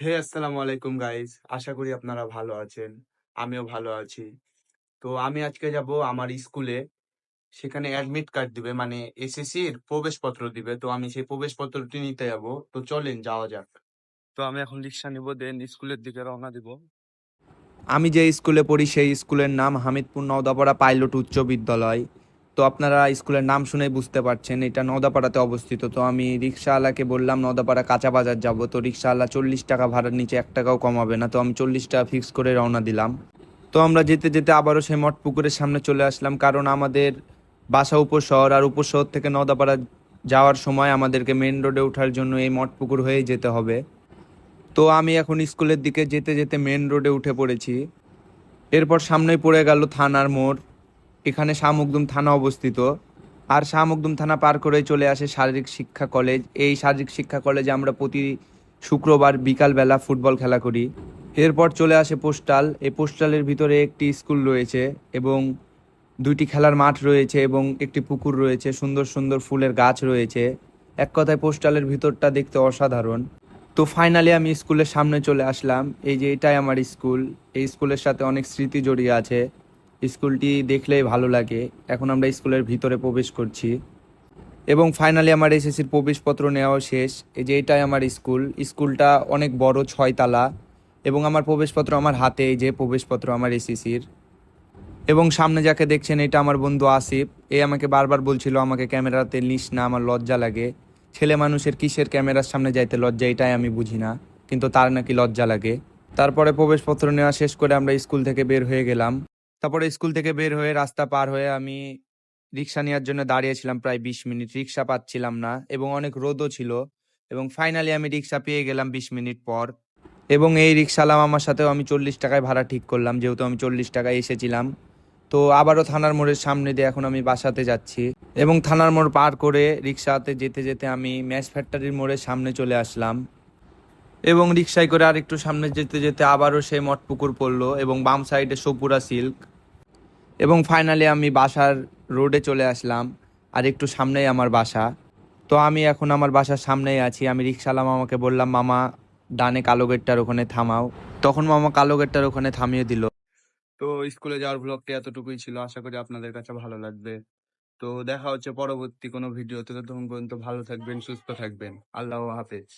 হে আসসালামু আলাইকুম গাইস, আশা করি আপনারা ভালো আছেন। আমিও ভালো আছি। তো আমি আজকে যাব আমার স্কুলে। সেখানে অ্যাডমিট কার্ড দিবে, মানে এসএসসির প্রবেশপত্র দিবে। তো আমি সেই প্রবেশপত্রটি নিতে যাব। তো চলেন যাওয়া যাক। তো আমি এখন রিক্সা নিব, দেন স্কুলের দিকে রওনা দিব। আমি যে স্কুলে পড়ি সেই স্কুলের নাম হামিদপুর নওদাপাড়া পাইলট উচ্চ বিদ্যালয়। তো আপনারা স্কুলের নাম শুনেই বুঝতে পারছেন এটা নওদাপাড়াতে অবস্থিত। তো আমি রিক্সাওয়ালাকে বললাম নওদাপাড়া কাঁচা বাজার যাব। তো রিক্সাওয়ালা 40 টাকা ভাড়ার নিচে 1 টাকাও কমাবে না। তো আমি 40 টাকা ফিক্স করে রওনা দিলাম। তো আমরা যেতে যেতে আবারও সেই মঠ পুকুরের সামনে চলে আসলাম, কারণ আমাদের বাসা উপশহর, আর উপশহর থেকে নওদাপাড়া যাওয়ার সময় আমাদেরকে মেন রোডে ওঠার জন্য এই মঠ পুকুর হয়েই যেতে হবে। তো আমি এখন স্কুলের দিকে যেতে যেতে মেন রোডে উঠে পড়েছি। এরপর সামনেই পড়ে গেল থানার মোড়। এখানে শাহ মখদুম থানা অবস্থিত। আর শাহ মখদুম থানা পার করেই চলে আসে শারীরিক শিক্ষা কলেজ। এই শারীরিক শিক্ষা কলেজে আমরা প্রতি শুক্রবার বিকালবেলা ফুটবল খেলা করি। এরপর চলে আসে পোস্টাল। এই পোস্টালের ভিতরে একটি স্কুল রয়েছে এবং 2টি খেলার মাঠ রয়েছে এবং একটি পুকুর রয়েছে, সুন্দর সুন্দর ফুলের গাছ রয়েছে। এক কথায় পোস্টালের ভিতরটা দেখতে অসাধারণ। তো ফাইনালি আমি স্কুলের সামনে চলে আসলাম। এই যে এটাই আমার স্কুল। এই স্কুলের সাথে অনেক স্মৃতি জড়িয়ে আছে। স্কুলটি দেখলেই ভালো লাগে। এখন আমরা স্কুলের ভিতরে প্রবেশ করছি এবং ফাইনালি আমার এসএসসির প্রবেশপত্র নেওয়াও শেষ। এই যে এটাই আমার স্কুল। স্কুলটা অনেক বড়, 6 তলা, এবং আমার প্রবেশপত্র আমার হাতে। এই যে প্রবেশপত্র আমার এসএসসির। এবং সামনে যাকে দেখছেন এটা আমার বন্ধু আসিফ। এ আমাকে বারবার বলছিল আমাকে ক্যামেরাতে নিস না, আমার লজ্জা লাগে। ছেলে মানুষের কিসের ক্যামেরার সামনে যাইতে লজ্জা, এটাই আমি বুঝি না, কিন্তু তার নাকি লজ্জা লাগে। তারপরে প্রবেশপত্র নেওয়া শেষ করে আমরা স্কুল থেকে বের হয়ে গেলাম। তারপরে স্কুল থেকে বের হয়ে রাস্তা পার হয়ে আমি রিক্সা নেওয়ার জন্য দাঁড়িয়েছিলাম প্রায় 20 মিনিট। রিক্সা পাচ্ছিলাম না এবং অনেক রোদও ছিল। এবং ফাইনালি আমি রিক্সা পেয়ে গেলাম 20 মিনিট পর। এবং এই রিক্সাওয়ালা আমার সাথেও আমি 40 টাকায় ভাড়া ঠিক করলাম, যেহেতু আমি 40 টাকায় এসেছিলাম। তো আবারও থানার মোড়ের সামনে দিয়ে এখন আমি বাসাতে যাচ্ছি। এবং থানার মোড় পার করে রিক্সাতে যেতে যেতে আমি ম্যাচ ফ্যাক্টরির মোড়ের সামনে চলে আসলাম। এবং রিক্সায় করে আর একটু সামনে যেতে যেতে আবারও সেই মঠ পুকুর পড়লো এবং বাম সাইডে সপুরা সিল্ক। এবং ফাইনালি আমি বাসার রোডে চলে আসলাম। আর একটু সামনেই আমার বাসা। তো আমি এখন আমার বাসার সামনেই আছি। আমি রিক্সাওয়ালা মামাকে বললাম, মামা ডানে কালো গেটটার ওখানে থামাও। তখন মামা কালো গেটটার ওখানে থামিয়ে দিল। তো স্কুলে যাওয়ার ব্লগটি এতটুকুই ছিল। আশা করি আপনাদের কাছে ভালো লাগবে। তো দেখা হচ্ছে পরবর্তী কোনো ভিডিওতে। ততক্ষণ পর্যন্ত ভালো থাকবেন, সুস্থ থাকবেন। আল্লাহ হাফেজ।